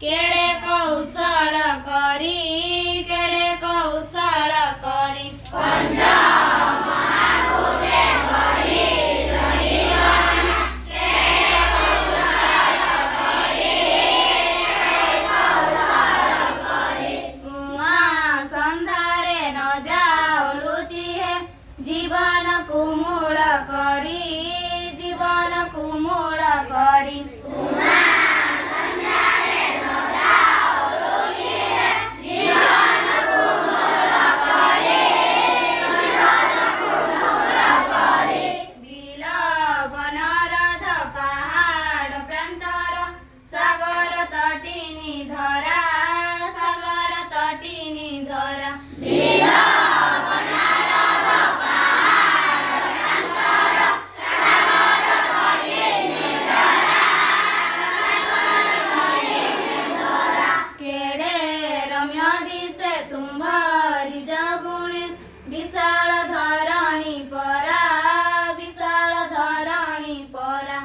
केड़े कौशल करी केड़े कौशल करी संधारे न जाओ लुचि है जीवन कुमूड़ करी जीवन कुमूड़ करी विशाल धरणी परा विशाल धरणी परा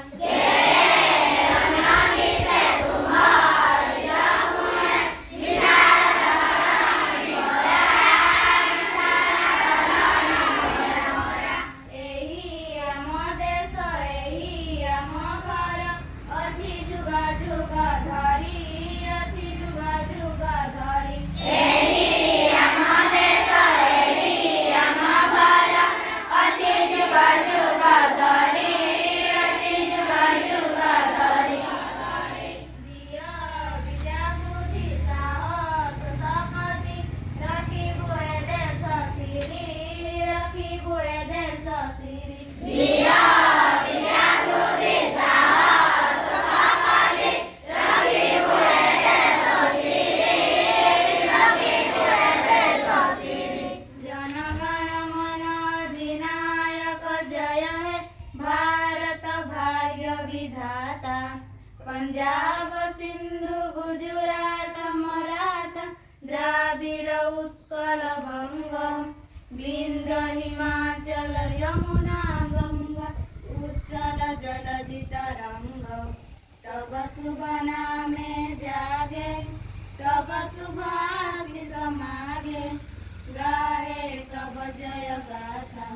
विधाता पंजाब सिंधु गुजरात मराठा द्राविड़ उत्कल बंग विंध्य हिमाचल यमुना गंगा उत्सल जलधि तरंग तब शुभ नामे जागे तब शुभ आशीष मागे गाहे तब जय गाथा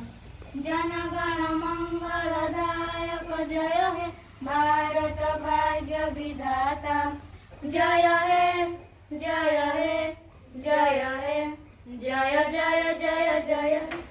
जनगण मंगलदायक जय हे भारत भाग्य विधाता जय हे जय हे जय हे जय जय जय जय